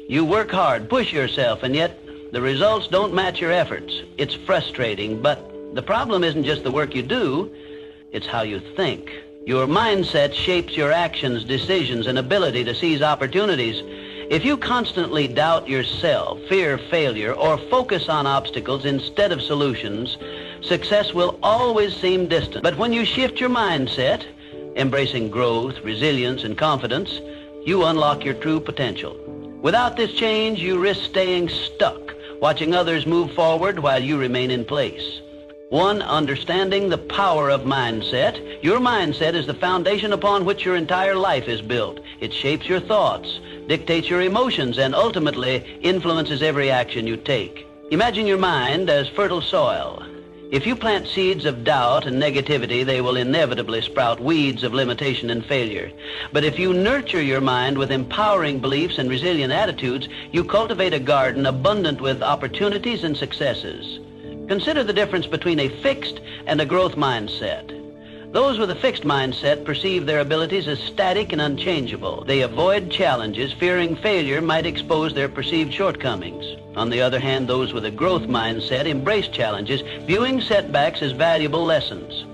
You work hard, push yourself, and yet the results don't match your efforts. It's frustrating, but the problem isn't just the work you do, it's how you think. Your mindset shapes your actions, decisions, and ability to seize opportunities. If you constantly doubt yourself, fear failure, or focus on obstacles instead of solutions, success will always seem distant. But when you shift your mindset, embracing growth, resilience, and confidence, you unlock your true potential. Without this change, you risk staying stuck, watching others move forward while you remain in place. One, understanding the power of mindset. Your mindset is the foundation upon which your entire life is built. It shapes your thoughts, dictates your emotions, and ultimately influences every action you take. Imagine your mind as fertile soil. If you plant seeds of doubt and negativity, they will inevitably sprout weeds of limitation and failure. But if you nurture your mind with empowering beliefs and resilient attitudes, you cultivate a garden abundant with opportunities and successes. Consider the difference between a fixed and a growth mindset. Those with a fixed mindset perceive their abilities as static and unchangeable. They avoid challenges, fearing failure might expose their perceived shortcomings. On the other hand, those with a growth mindset embrace challenges, viewing setbacks as valuable lessons.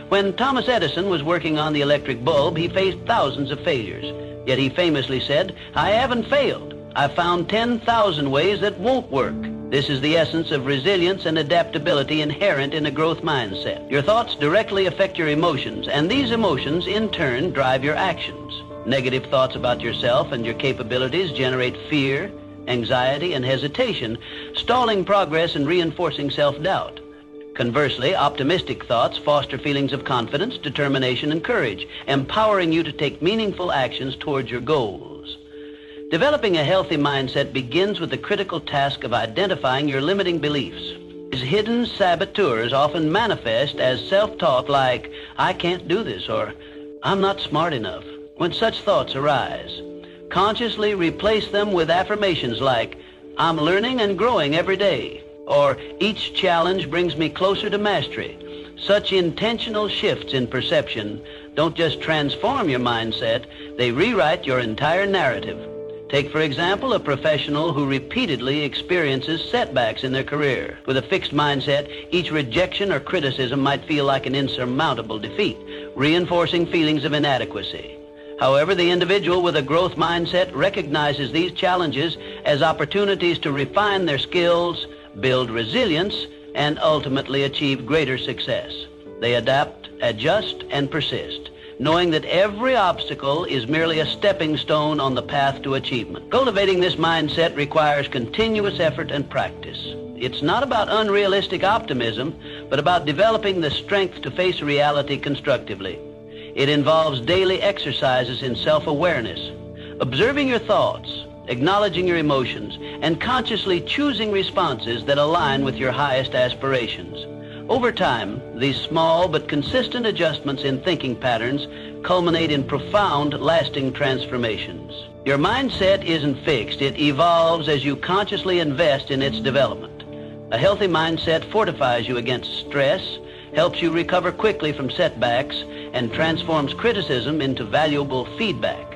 When Thomas Edison was working on the electric bulb, he faced thousands of failures. Yet he famously said, "I haven't failed. I've found 10,000 ways that won't work." This is the essence of resilience and adaptability inherent in a growth mindset. Your thoughts directly affect your emotions, and these emotions in turn drive your actions. Negative thoughts about yourself and your capabilities generate fear, anxiety, and hesitation, stalling progress and reinforcing self-doubt. Conversely, optimistic thoughts foster feelings of confidence, determination, and courage, empowering you to take meaningful actions towards your goals. Developing a healthy mindset begins with the critical task of identifying your limiting beliefs. These hidden saboteurs often manifest as self-talk like, "I can't do this," or "I'm not smart enough." When such thoughts arise, consciously replace them with affirmations like, "I'm learning and growing every day," or "Each challenge brings me closer to mastery." Such intentional shifts in perception don't just transform your mindset, they rewrite your entire narrative. Take, for example, a professional who repeatedly experiences setbacks in their career. With a fixed mindset, each rejection or criticism might feel like an insurmountable defeat, reinforcing feelings of inadequacy. However, the individual with a growth mindset recognizes these challenges as opportunities to refine their skills, build resilience, and ultimately achieve greater success. They adapt, adjust, and persist, knowing that every obstacle is merely a stepping stone on the path to achievement. Cultivating this mindset requires continuous effort and practice. It's not about unrealistic optimism, but about developing the strength to face reality constructively. It involves daily exercises in self-awareness, observing your thoughts, acknowledging your emotions, and consciously choosing responses that align with your highest aspirations. Over time, these small but consistent adjustments in thinking patterns culminate in profound, lasting transformations. Your mindset isn't fixed. It evolves as you consciously invest in its development. A healthy mindset fortifies you against stress, helps you recover quickly from setbacks, and transforms criticism into valuable feedback.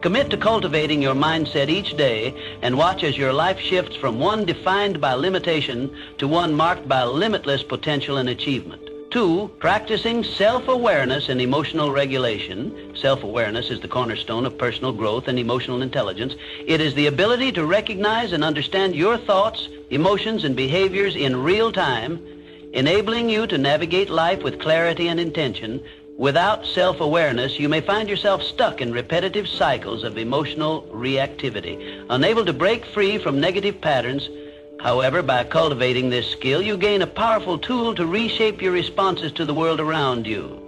Commit to cultivating your mindset each day and watch as your life shifts from one defined by limitation to one marked by limitless potential and achievement. 2, practicing self-awareness and emotional regulation. Self-awareness is the cornerstone of personal growth and emotional intelligence. It is the ability to recognize and understand your thoughts, emotions, and behaviors in real time, enabling you to navigate life with clarity and intention. Without self-awareness, you may find yourself stuck in repetitive cycles of emotional reactivity, unable to break free from negative patterns. However, by cultivating this skill, you gain a powerful tool to reshape your responses to the world around you.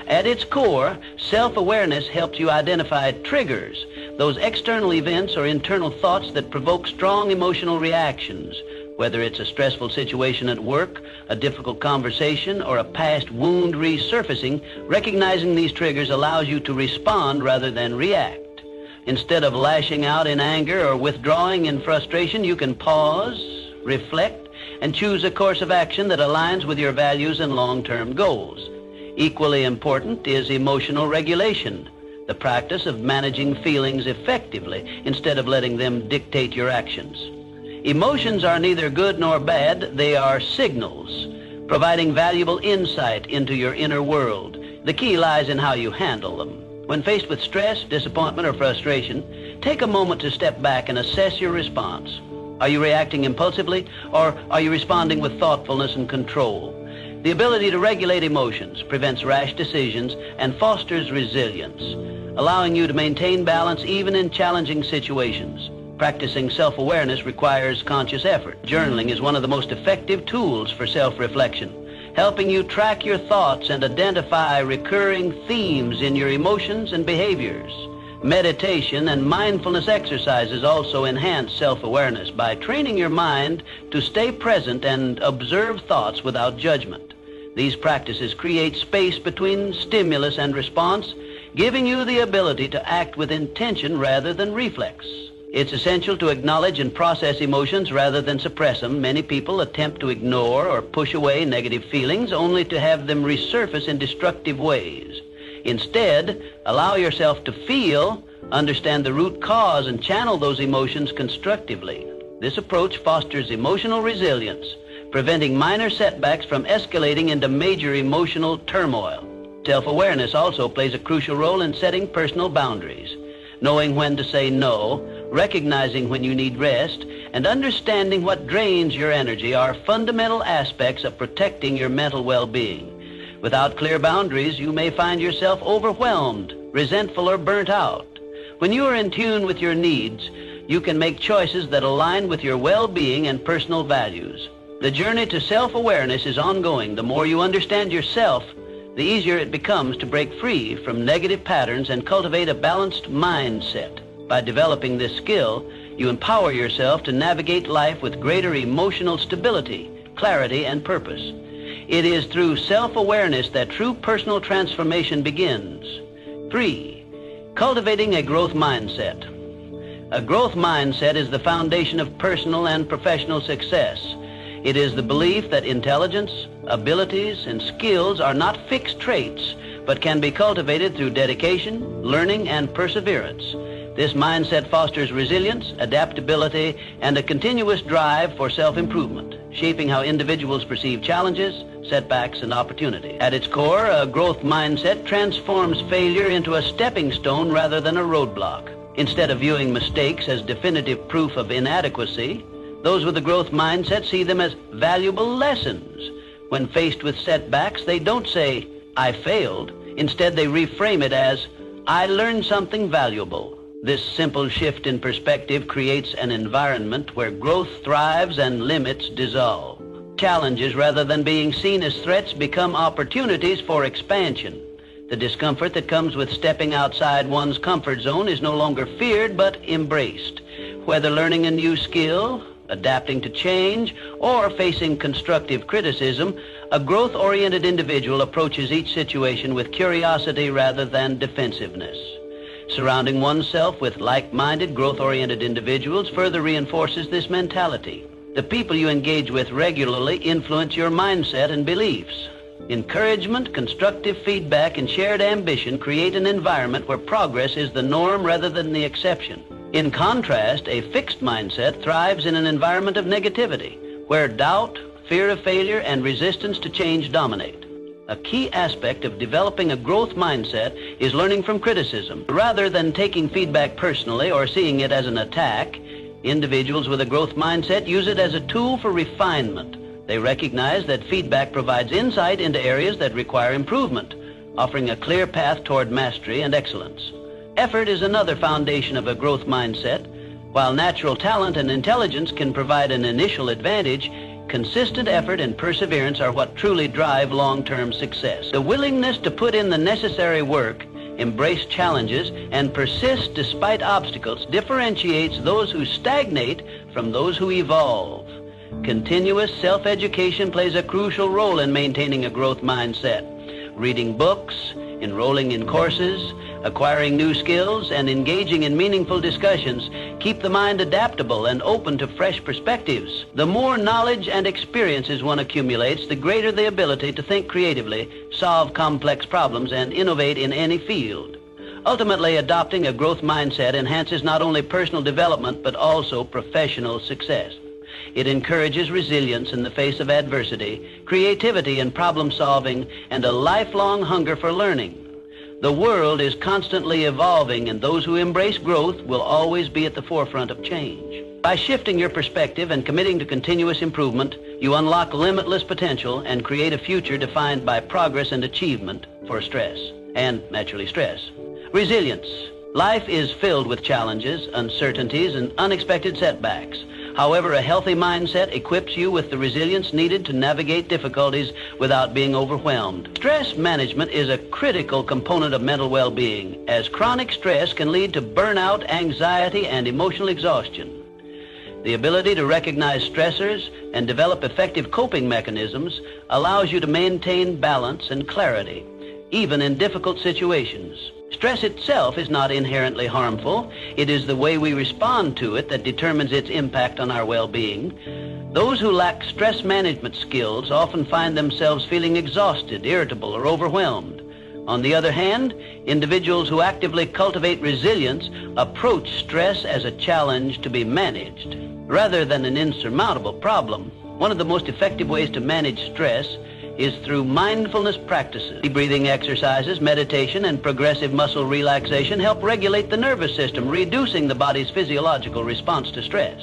At its core, self-awareness helps you identify triggers, those external events or internal thoughts that provoke strong emotional reactions. Whether it's a stressful situation at work, a difficult conversation, or a past wound resurfacing, recognizing these triggers allows you to respond rather than react. Instead of lashing out in anger or withdrawing in frustration, you can pause, reflect, and choose a course of action that aligns with your values and long-term goals. Equally important is emotional regulation. the practice of managing feelings effectively instead of letting them dictate your actions. Emotions are neither good nor bad. They are signals, providing valuable insight into your inner world. The key lies in how you handle them. When faced with stress, disappointment, or frustration, take a moment to step back and assess your response. Are you reacting impulsively, or are you responding with thoughtfulness and control? The ability to regulate emotions prevents rash decisions and fosters resilience, allowing you to maintain balance even in challenging situations. Practicing self-awareness requires conscious effort. Journaling is one of the most effective tools for self-reflection, helping you track your thoughts and identify recurring themes in your emotions and behaviors. Meditation and mindfulness exercises also enhance self-awareness by training your mind to stay present and observe thoughts without judgment. These practices create space between stimulus and response, giving you the ability to act with intention rather than reflex. It's essential to acknowledge and process emotions rather than suppress them. Many people attempt to ignore or push away negative feelings only to have them resurface in destructive ways. Instead, allow yourself to feel, understand the root cause, and channel those emotions constructively. This approach fosters emotional resilience, preventing minor setbacks from escalating into major emotional turmoil. Self-awareness also plays a crucial role in setting personal boundaries. Knowing when to say no, recognizing when you need rest, and understanding what drains your energy are fundamental aspects of protecting your mental well-being. Without clear boundaries, you may find yourself overwhelmed, resentful, or burnt out. When you are in tune with your needs, you can make choices that align with your well-being and personal values. The journey to self-awareness is ongoing. The more you understand yourself, the easier it becomes to break free from negative patterns and cultivate a balanced mindset. By developing this skill, you empower yourself to navigate life with greater emotional stability, clarity, and purpose. It is through self-awareness that true personal transformation begins. 3. Cultivating a growth mindset. A growth mindset is the foundation of personal and professional success. It is the belief that intelligence, abilities, and skills are not fixed traits, but can be cultivated through dedication, learning, and perseverance. This mindset fosters resilience, adaptability, and a continuous drive for self-improvement, shaping how individuals perceive challenges, setbacks, and opportunities. At its core, a growth mindset transforms failure into a stepping stone rather than a roadblock. Instead of viewing mistakes as definitive proof of inadequacy, those with a growth mindset see them as valuable lessons. When faced with setbacks, they don't say, "I failed." Instead, they reframe it as, "I learned something valuable." This simple shift in perspective creates an environment where growth thrives and limits dissolve. Challenges, rather than being seen as threats, become opportunities for expansion. The discomfort that comes with stepping outside one's comfort zone is no longer feared but embraced. Whether learning a new skill, adapting to change, or facing constructive criticism, a growth-oriented individual approaches each situation with curiosity rather than defensiveness. Surrounding oneself with like-minded, growth-oriented individuals further reinforces this mentality. The people you engage with regularly influence your mindset and beliefs. Encouragement, constructive feedback, and shared ambition create an environment where progress is the norm rather than the exception. In contrast, a fixed mindset thrives in an environment of negativity, where doubt, fear of failure, and resistance to change dominate. A key aspect of developing a growth mindset is learning from criticism. Rather than taking feedback personally or seeing it as an attack, individuals with a growth mindset use it as a tool for refinement. They recognize that feedback provides insight into areas that require improvement, offering a clear path toward mastery and excellence. Effort is another foundation of a growth mindset. While natural talent and intelligence can provide an initial advantage, consistent effort and perseverance are what truly drive long-term success. The willingness to put in the necessary work, embrace challenges, and persist despite obstacles differentiates those who stagnate from those who evolve. Continuous self-education plays a crucial role in maintaining a growth mindset. Reading books, enrolling in courses, acquiring new skills, and engaging in meaningful discussions keep the mind adaptable and open to fresh perspectives. The more knowledge and experiences one accumulates, the greater the ability to think creatively, solve complex problems, and innovate in any field. Ultimately, adopting a growth mindset enhances not only personal development but also professional success. It encourages resilience in the face of adversity, creativity in problem solving, and a lifelong hunger for learning. The world is constantly evolving, and those who embrace growth will always be at the forefront of change. By shifting your perspective and committing to continuous improvement, you unlock limitless potential and create a future defined by progress and achievement for stress, and naturally stress. Resilience. Life is filled with challenges, uncertainties, and unexpected setbacks. However, a healthy mindset equips you with the resilience needed to navigate difficulties without being overwhelmed. Stress management is a critical component of mental well-being, as chronic stress can lead to burnout, anxiety, and emotional exhaustion. The ability to recognize stressors and develop effective coping mechanisms allows you to maintain balance and clarity, even in difficult situations. Stress itself is not inherently harmful. It is the way we respond to it that determines its impact on our well-being. Those who lack stress management skills often find themselves feeling exhausted, irritable, or overwhelmed. On the other hand, individuals who actively cultivate resilience approach stress as a challenge to be managed, rather than an insurmountable problem. One of the most effective ways to manage stress is through mindfulness practices. Deep breathing exercises, meditation, and progressive muscle relaxation help regulate the nervous system, reducing the body's physiological response to stress.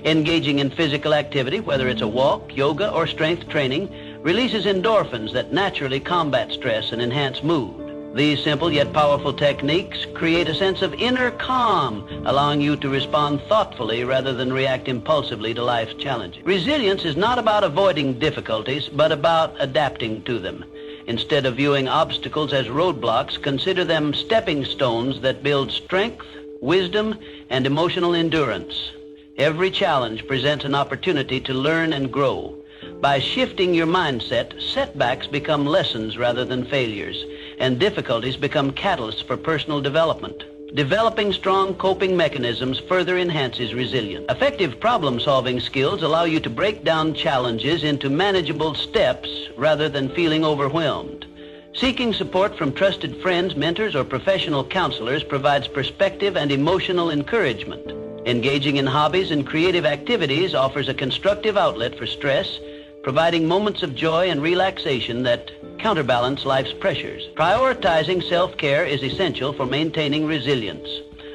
Engaging in physical activity, whether it's a walk, yoga, or strength training, releases endorphins that naturally combat stress and enhance mood. These simple yet powerful techniques create a sense of inner calm, allowing you to respond thoughtfully rather than react impulsively to life's challenges. Resilience is not about avoiding difficulties, but about adapting to them. Instead of viewing obstacles as roadblocks, consider them stepping stones that build strength, wisdom, and emotional endurance. Every challenge presents an opportunity to learn and grow. By shifting your mindset, setbacks become lessons rather than failures, and difficulties become catalysts for personal development. Developing strong coping mechanisms further enhances resilience. Effective problem-solving skills allow you to break down challenges into manageable steps rather than feeling overwhelmed. Seeking support from trusted friends, mentors, or professional counselors provides perspective and emotional encouragement. Engaging in hobbies and creative activities offers a constructive outlet for stress, providing moments of joy and relaxation that counterbalance life's pressures. Prioritizing self-care is essential for maintaining resilience.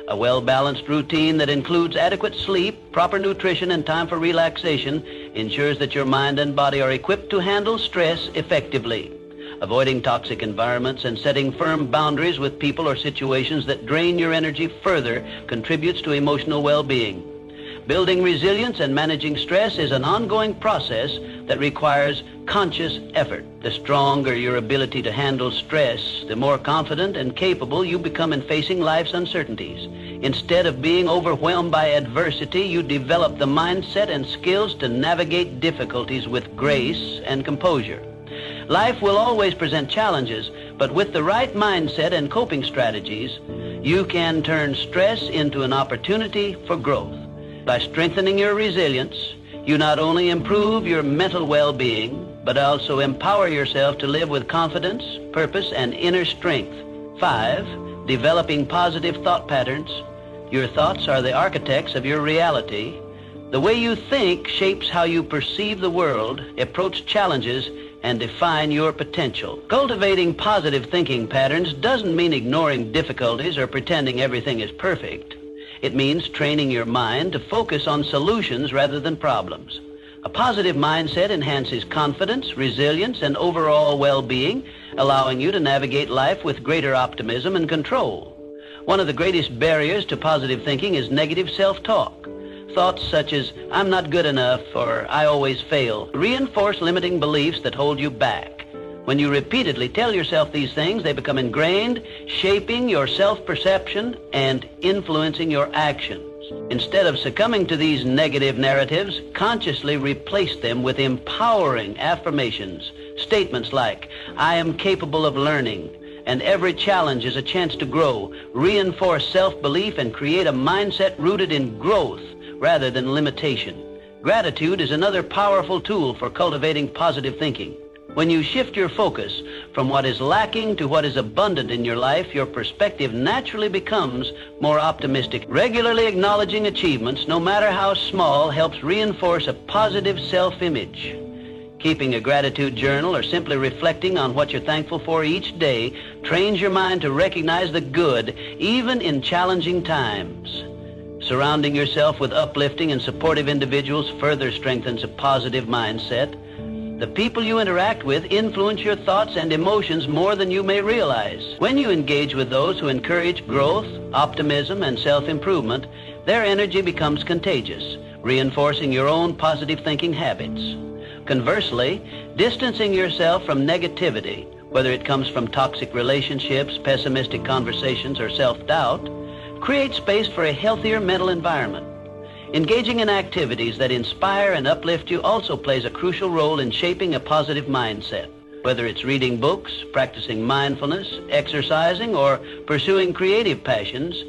A well-balanced routine that includes adequate sleep, proper nutrition, and time for relaxation ensures that your mind and body are equipped to handle stress effectively. Avoiding toxic environments and setting firm boundaries with people or situations that drain your energy further contributes to emotional well-being. Building resilience and managing stress is an ongoing process that requires conscious effort. The stronger your ability to handle stress, the more confident and capable you become in facing life's uncertainties. Instead of being overwhelmed by adversity, you develop the mindset and skills to navigate difficulties with grace and composure. Life will always present challenges, but with the right mindset and coping strategies, you can turn stress into an opportunity for growth. By strengthening your resilience, you not only improve your mental well-being, but also empower yourself to live with confidence, purpose, and inner strength. 5, developing positive thought patterns. Your thoughts are the architects of your reality. The way you think shapes how you perceive the world, approach challenges, and define your potential. Cultivating positive thinking patterns doesn't mean ignoring difficulties or pretending everything is perfect. It means training your mind to focus on solutions rather than problems. A positive mindset enhances confidence, resilience, and overall well-being, allowing you to navigate life with greater optimism and control. One of the greatest barriers to positive thinking is negative self-talk. Thoughts such as, "I'm not good enough," or "I always fail," reinforce limiting beliefs that hold you back. When you repeatedly tell yourself these things, they become ingrained, shaping your self-perception and influencing your actions. Instead of succumbing to these negative narratives, consciously replace them with empowering affirmations. Statements like, "I am capable of learning," and "every challenge is a chance to grow," reinforce self-belief and create a mindset rooted in growth rather than limitation. Gratitude is another powerful tool for cultivating positive thinking. When you shift your focus from what is lacking to what is abundant in your life, your perspective naturally becomes more optimistic. Regularly acknowledging achievements, no matter how small, helps reinforce a positive self-image. Keeping a gratitude journal or simply reflecting on what you're thankful for each day trains your mind to recognize the good, even in challenging times. Surrounding yourself with uplifting and supportive individuals further strengthens a positive mindset. The people you interact with influence your thoughts and emotions more than you may realize. When you engage with those who encourage growth, optimism, and self-improvement, their energy becomes contagious, reinforcing your own positive thinking habits. Conversely, distancing yourself from negativity, whether it comes from toxic relationships, pessimistic conversations, or self-doubt, creates space for a healthier mental environment. Engaging in activities that inspire and uplift you also plays a crucial role in shaping a positive mindset. Whether it's reading books, practicing mindfulness, exercising, or pursuing creative passions,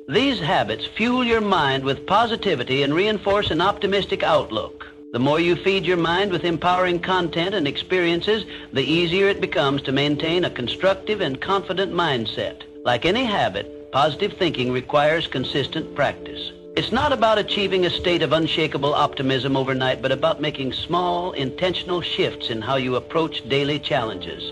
these habits fuel your mind with positivity and reinforce an optimistic outlook. The more you feed your mind with empowering content and experiences, the easier it becomes to maintain a constructive and confident mindset. Like any habit, positive thinking requires consistent practice. It's not about achieving a state of unshakable optimism overnight, but about making small, intentional shifts in how you approach daily challenges.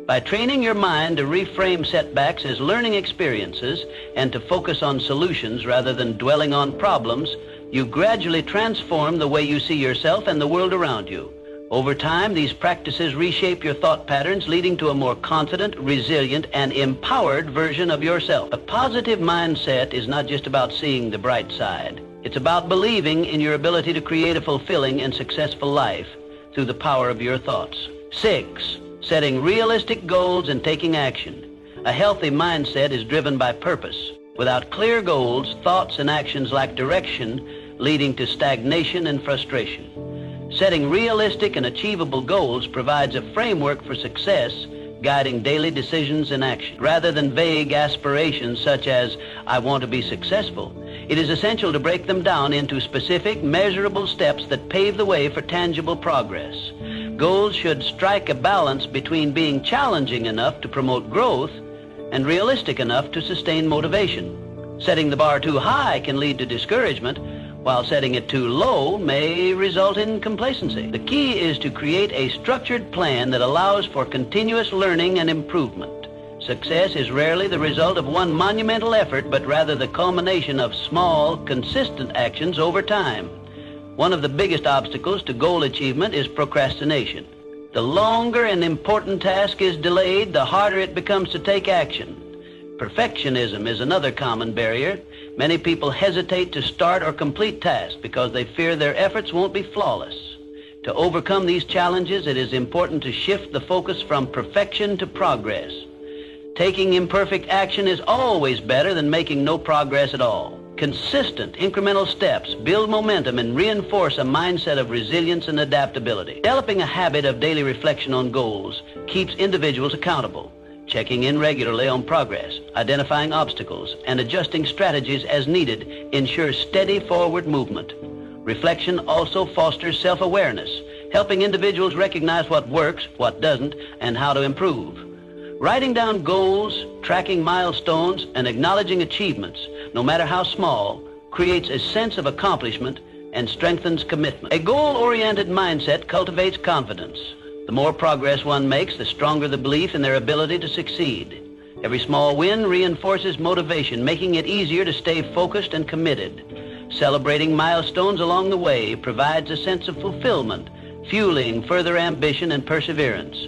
By training your mind to reframe setbacks as learning experiences and to focus on solutions rather than dwelling on problems, you gradually transform the way you see yourself and the world around you. Over time, these practices reshape your thought patterns, leading to a more confident, resilient, and empowered version of yourself. A positive mindset is not just about seeing the bright side. It's about believing in your ability to create a fulfilling and successful life through the power of your thoughts. 6. Setting realistic goals and taking action. A healthy mindset is driven by purpose. Without clear goals, thoughts and actions lack direction, leading to stagnation and frustration. Setting realistic and achievable goals provides a framework for success, guiding daily decisions and action. Rather than vague aspirations such as, "I want to be successful," it is essential to break them down into specific, measurable steps that pave the way for tangible progress. Goals should strike a balance between being challenging enough to promote growth and realistic enough to sustain motivation. Setting the bar too high can lead to discouragement, while setting it too low may result in complacency. The key is to create a structured plan that allows for continuous learning and improvement. Success is rarely the result of one monumental effort, but rather the culmination of small, consistent actions over time. One of the biggest obstacles to goal achievement is procrastination. The longer an important task is delayed, the harder it becomes to take action. Perfectionism is another common barrier. Many people hesitate to start or complete tasks because they fear their efforts won't be flawless. To overcome these challenges, it is important to shift the focus from perfection to progress. Taking imperfect action is always better than making no progress at all. Consistent, incremental steps build momentum and reinforce a mindset of resilience and adaptability. Developing a habit of daily reflection on goals keeps individuals accountable. Checking in regularly on progress, identifying obstacles, and adjusting strategies as needed ensures steady forward movement. Reflection also fosters self-awareness, helping individuals recognize what works, what doesn't, and how to improve. Writing down goals, tracking milestones, and acknowledging achievements, no matter how small, creates a sense of accomplishment and strengthens commitment. A goal-oriented mindset cultivates confidence. The more progress one makes, the stronger the belief in their ability to succeed. Every small win reinforces motivation, making it easier to stay focused and committed. Celebrating milestones along the way provides a sense of fulfillment, fueling further ambition and perseverance.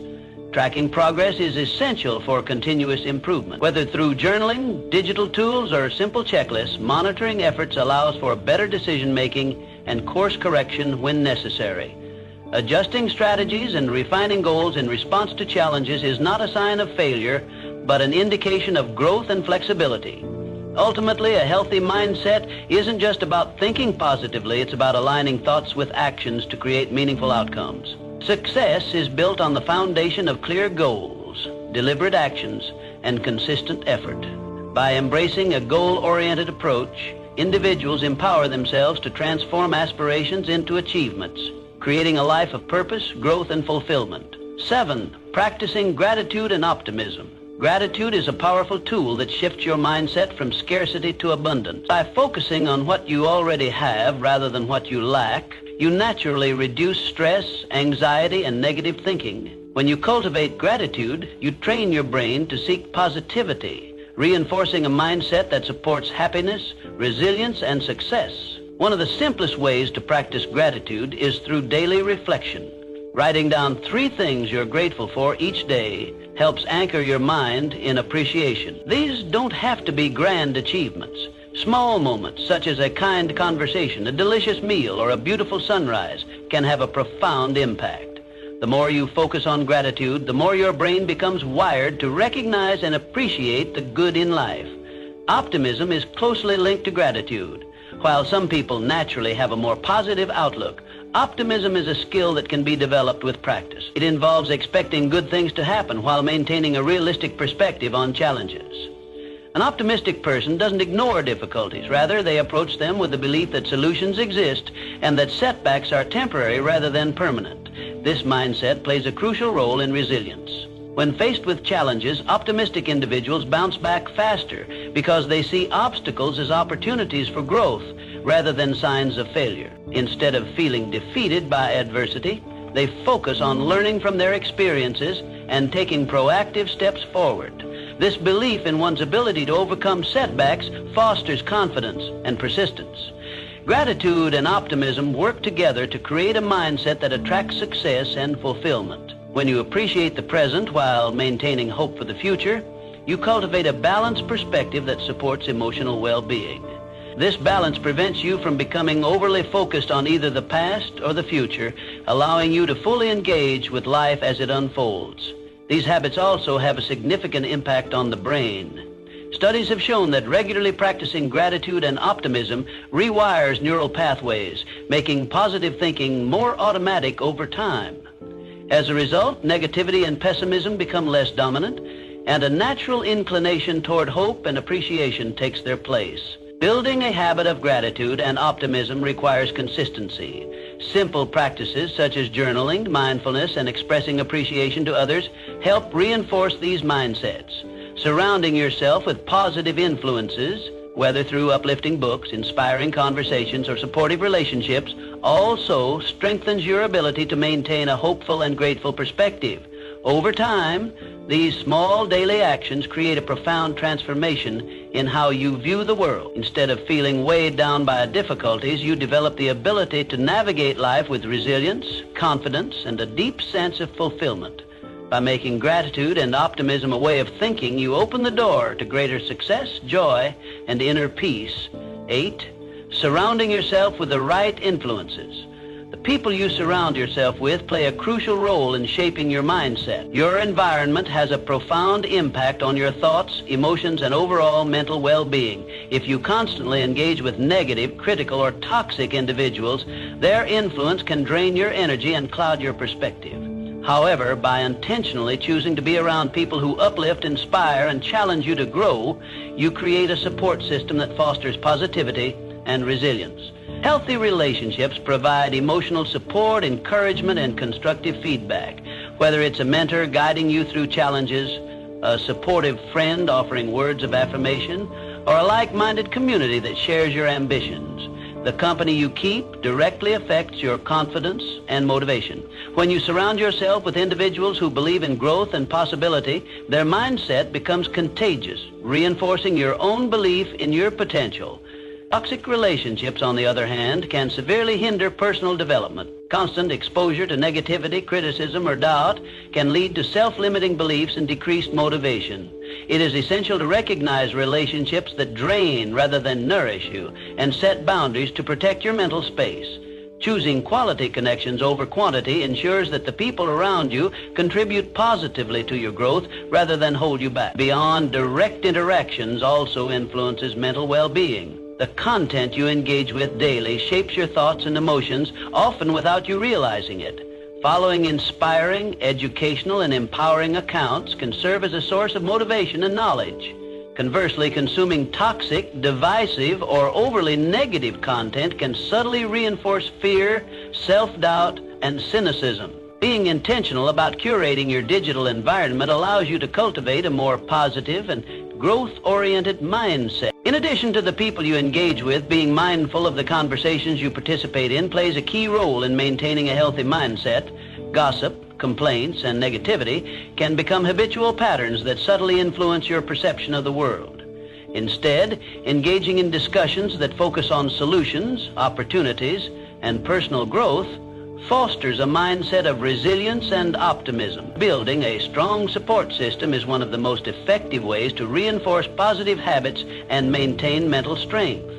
Tracking progress is essential for continuous improvement. Whether through journaling, digital tools, or simple checklists, monitoring efforts allows for better decision-making and course correction when necessary. Adjusting strategies and refining goals in response to challenges is not a sign of failure, but an indication of growth and flexibility. Ultimately, a healthy mindset isn't just about thinking positively, it's about aligning thoughts with actions to create meaningful outcomes. Success is built on the foundation of clear goals, deliberate actions, and consistent effort. By embracing a goal-oriented approach, individuals empower themselves to transform aspirations into achievements, creating a life of purpose, growth, and fulfillment. 7, practicing gratitude and optimism. Gratitude is a powerful tool that shifts your mindset from scarcity to abundance. By focusing on what you already have rather than what you lack, you naturally reduce stress, anxiety, and negative thinking. When you cultivate gratitude, you train your brain to seek positivity, reinforcing a mindset that supports happiness, resilience, and success. One of the simplest ways to practice gratitude is through daily reflection. Writing down 3 things you're grateful for each day helps anchor your mind in appreciation. These don't have to be grand achievements. Small moments, such as a kind conversation, a delicious meal, or a beautiful sunrise, can have a profound impact. The more you focus on gratitude, the more your brain becomes wired to recognize and appreciate the good in life. Optimism is closely linked to gratitude. While some people naturally have a more positive outlook, optimism is a skill that can be developed with practice. It involves expecting good things to happen while maintaining a realistic perspective on challenges. An optimistic person doesn't ignore difficulties. Rather, they approach them with the belief that solutions exist and that setbacks are temporary rather than permanent. This mindset plays a crucial role in resilience. When faced with challenges, optimistic individuals bounce back faster because they see obstacles as opportunities for growth rather than signs of failure. Instead of feeling defeated by adversity, they focus on learning from their experiences and taking proactive steps forward. This belief in one's ability to overcome setbacks fosters confidence and persistence. Gratitude and optimism work together to create a mindset that attracts success and fulfillment. When you appreciate the present while maintaining hope for the future, you cultivate a balanced perspective that supports emotional well-being. This balance prevents you from becoming overly focused on either the past or the future, allowing you to fully engage with life as it unfolds. These habits also have a significant impact on the brain. Studies have shown that regularly practicing gratitude and optimism rewires neural pathways, making positive thinking more automatic over time. As a result, negativity and pessimism become less dominant, and a natural inclination toward hope and appreciation takes their place. Building a habit of gratitude and optimism requires consistency. Simple practices such as journaling, mindfulness, and expressing appreciation to others help reinforce these mindsets. Surrounding yourself with positive influences, whether through uplifting books, inspiring conversations, or supportive relationships, also strengthens your ability to maintain a hopeful and grateful perspective. Over time, these small daily actions create a profound transformation in how you view the world. Instead of feeling weighed down by difficulties, you develop the ability to navigate life with resilience, confidence, and a deep sense of fulfillment. By making gratitude and optimism a way of thinking, you open the door to greater success, joy, and inner peace. 8, surrounding yourself with the right influences. The people you surround yourself with play a crucial role in shaping your mindset. Your environment has a profound impact on your thoughts, emotions, and overall mental well-being. If you constantly engage with negative, critical, or toxic individuals, their influence can drain your energy and cloud your perspective. However, by intentionally choosing to be around people who uplift, inspire, and challenge you to grow, you create a support system that fosters positivity and resilience. Healthy relationships provide emotional support, encouragement, and constructive feedback. Whether it's a mentor guiding you through challenges, a supportive friend offering words of affirmation, or a like-minded community that shares your ambitions, the company you keep directly affects your confidence and motivation. When you surround yourself with individuals who believe in growth and possibility, their mindset becomes contagious, reinforcing your own belief in your potential. Toxic relationships, on the other hand, can severely hinder personal development. Constant exposure to negativity, criticism, or doubt can lead to self-limiting beliefs and decreased motivation. It is essential to recognize relationships that drain rather than nourish you and set boundaries to protect your mental space. Choosing quality connections over quantity ensures that the people around you contribute positively to your growth rather than hold you back. Beyond direct interactions also influences mental well-being. The content you engage with daily shapes your thoughts and emotions, often without you realizing it. Following inspiring, educational, and empowering accounts can serve as a source of motivation and knowledge. Conversely, consuming toxic, divisive, or overly negative content can subtly reinforce fear, self-doubt, and cynicism. Being intentional about curating your digital environment allows you to cultivate a more positive and growth-oriented mindset. In addition to the people you engage with, being mindful of the conversations you participate in plays a key role in maintaining a healthy mindset. Gossip, complaints, and negativity can become habitual patterns that subtly influence your perception of the world. Instead, engaging in discussions that focus on solutions, opportunities, and personal growth fosters a mindset of resilience and optimism. Building a strong support system is one of the most effective ways to reinforce positive habits and maintain mental strength.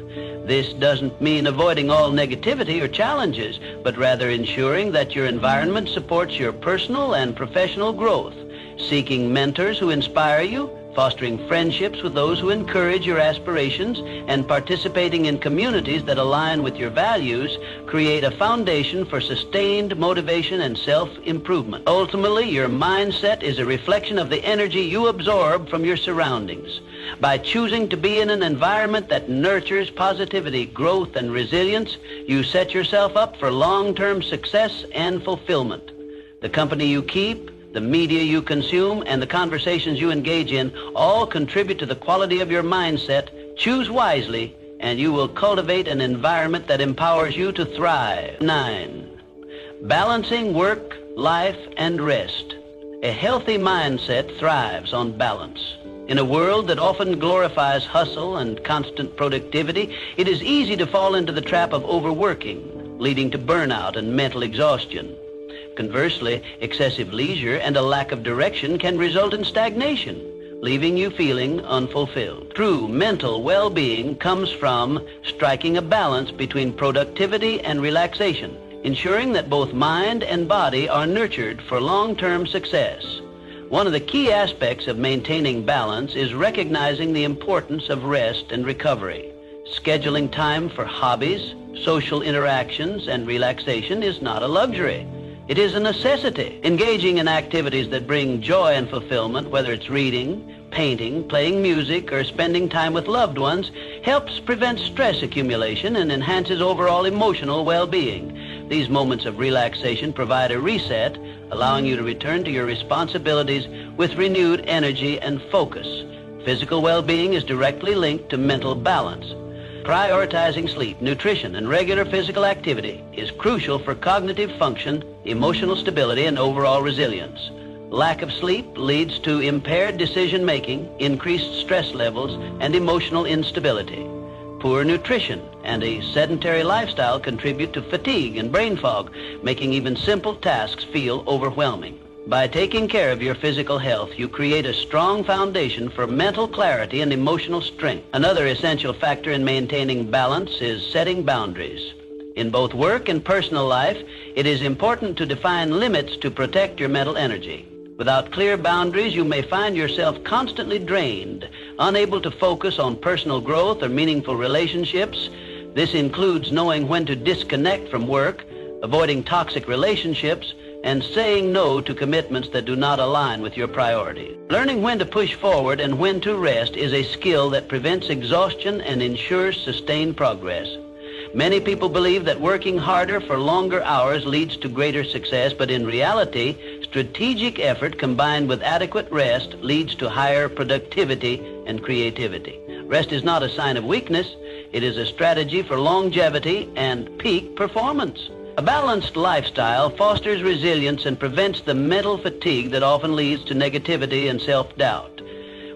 This doesn't mean avoiding all negativity or challenges, but rather ensuring that your environment supports your personal and professional growth. Seeking mentors who inspire you, fostering friendships with those who encourage your aspirations, and participating in communities that align with your values create a foundation for sustained motivation and self-improvement. Ultimately, your mindset is a reflection of the energy you absorb from your surroundings. By choosing to be in an environment that nurtures positivity, growth, and resilience, you set yourself up for long-term success and fulfillment. The company you keep, the media you consume, and the conversations you engage in all contribute to the quality of your mindset. Choose wisely, and you will cultivate an environment that empowers you to thrive. 9. Balancing work, life, and rest. A healthy mindset thrives on balance. In a world that often glorifies hustle and constant productivity, it is easy to fall into the trap of overworking, leading to burnout and mental exhaustion. Conversely, excessive leisure and a lack of direction can result in stagnation, leaving you feeling unfulfilled. True mental well-being comes from striking a balance between productivity and relaxation, ensuring that both mind and body are nurtured for long-term success. One of the key aspects of maintaining balance is recognizing the importance of rest and recovery. Scheduling time for hobbies, social interactions, and relaxation is not a luxury. It is a necessity. Engaging in activities that bring joy and fulfillment, whether it's reading, painting, playing music, or spending time with loved ones, helps prevent stress accumulation and enhances overall emotional well-being. These moments of relaxation provide a reset, allowing you to return to your responsibilities with renewed energy and focus. Physical well-being is directly linked to mental balance. Prioritizing sleep, nutrition, and regular physical activity is crucial for cognitive function, emotional stability, and overall resilience. Lack of sleep leads to impaired decision-making, increased stress levels, and emotional instability. Poor nutrition and a sedentary lifestyle contribute to fatigue and brain fog, making even simple tasks feel overwhelming. By taking care of your physical health, you create a strong foundation for mental clarity and emotional strength. Another essential factor in maintaining balance is setting boundaries. In both work and personal life, it is important to define limits to protect your mental energy. Without clear boundaries, you may find yourself constantly drained, unable to focus on personal growth or meaningful relationships. This includes knowing when to disconnect from work, avoiding toxic relationships, and saying no to commitments that do not align with your priorities. Learning when to push forward and when to rest is a skill that prevents exhaustion and ensures sustained progress. Many people believe that working harder for longer hours leads to greater success, but in reality, strategic effort combined with adequate rest leads to higher productivity and creativity. Rest is not a sign of weakness. It is a strategy for longevity and peak performance. A balanced lifestyle fosters resilience and prevents the mental fatigue that often leads to negativity and self-doubt.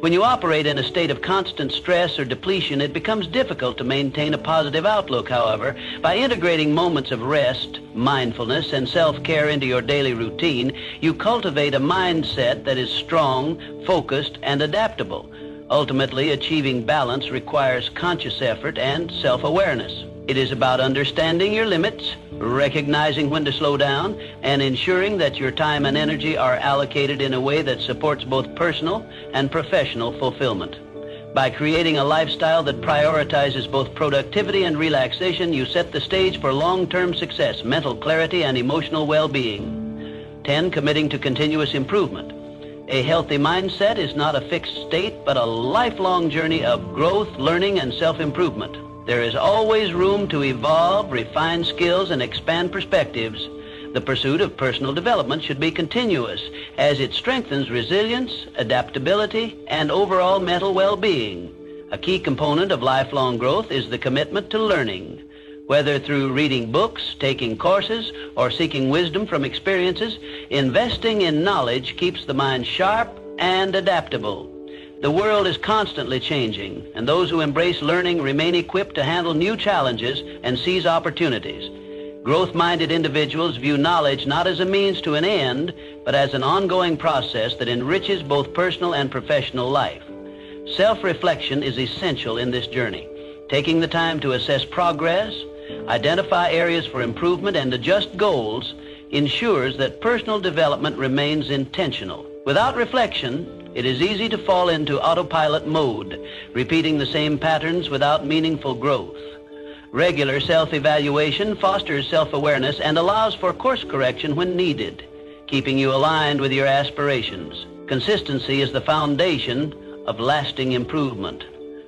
When you operate in a state of constant stress or depletion, it becomes difficult to maintain a positive outlook, however. By integrating moments of rest, mindfulness, and self-care into your daily routine, you cultivate a mindset that is strong, focused, and adaptable. Ultimately, achieving balance requires conscious effort and self-awareness. It is about understanding your limits, recognizing when to slow down, and ensuring that your time and energy are allocated in a way that supports both personal and professional fulfillment. By creating a lifestyle that prioritizes both productivity and relaxation, you set the stage for long-term success, mental clarity, and emotional well-being. 10. Committing to continuous improvement. A healthy mindset is not a fixed state, but a lifelong journey of growth, learning, and self-improvement. There is always room to evolve, refine skills, and expand perspectives. The pursuit of personal development should be continuous, as it strengthens resilience, adaptability, and overall mental well-being. A key component of lifelong growth is the commitment to learning. Whether through reading books, taking courses, or seeking wisdom from experiences, investing in knowledge keeps the mind sharp and adaptable. The world is constantly changing, and those who embrace learning remain equipped to handle new challenges and seize opportunities. Growth-minded individuals view knowledge not as a means to an end, but as an ongoing process that enriches both personal and professional life. Self-reflection is essential in this journey. Taking the time to assess progress, identify areas for improvement, and adjust goals ensures that personal development remains intentional. Without reflection, it is easy to fall into autopilot mode, repeating the same patterns without meaningful growth. Regular self-evaluation fosters self-awareness and allows for course correction when needed, keeping you aligned with your aspirations. Consistency is the foundation of lasting improvement.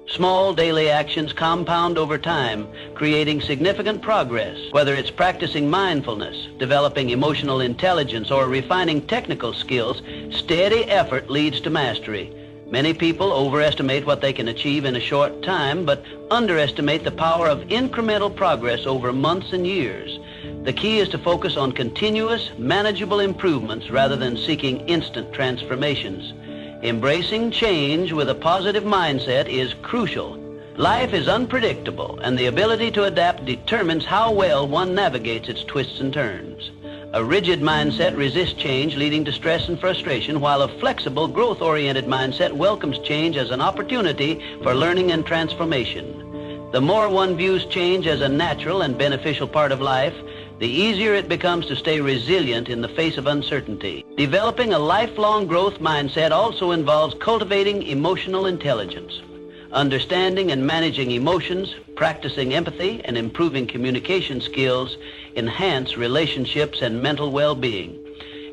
Small daily actions compound over time, creating significant progress. Whether it's practicing mindfulness, developing emotional intelligence, or refining technical skills, steady effort leads to mastery. Many people overestimate what they can achieve in a short time, but underestimate the power of incremental progress over months and years. The key is to focus on continuous, manageable improvements rather than seeking instant transformations. Embracing change with a positive mindset is crucial. Life is unpredictable, and the ability to adapt determines how well one navigates its twists and turns. A rigid mindset resists change, leading to stress and frustration, while a flexible, growth-oriented mindset welcomes change as an opportunity for learning and transformation. The more one views change as a natural and beneficial part of life, the easier it becomes to stay resilient in the face of uncertainty. Developing a lifelong growth mindset also involves cultivating emotional intelligence. Understanding and managing emotions, practicing empathy, and improving communication skills enhance relationships and mental well-being.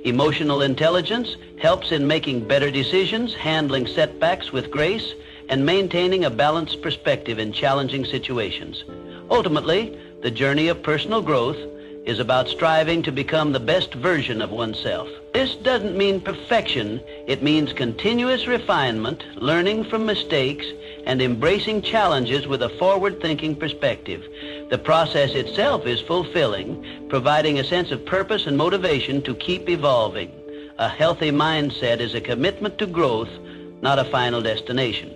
Emotional intelligence helps in making better decisions, handling setbacks with grace, and maintaining a balanced perspective in challenging situations. Ultimately, the journey of personal growth is about striving to become the best version of oneself. This doesn't mean perfection. It means continuous refinement, learning from mistakes, and embracing challenges with a forward-thinking perspective. The process itself is fulfilling, providing a sense of purpose and motivation to keep evolving. A healthy mindset is a commitment to growth, not a final destination.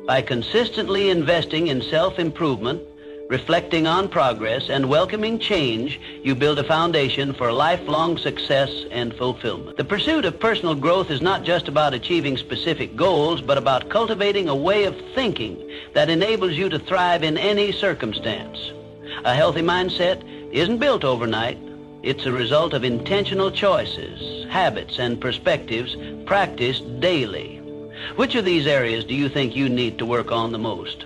By consistently investing in self-improvement, reflecting on progress, and welcoming change, you build a foundation for lifelong success and fulfillment. The pursuit of personal growth is not just about achieving specific goals, but about cultivating a way of thinking that enables you to thrive in any circumstance. A healthy mindset isn't built overnight. It's a result of intentional choices, habits, and perspectives practiced daily. Which of these areas do you think you need to work on the most?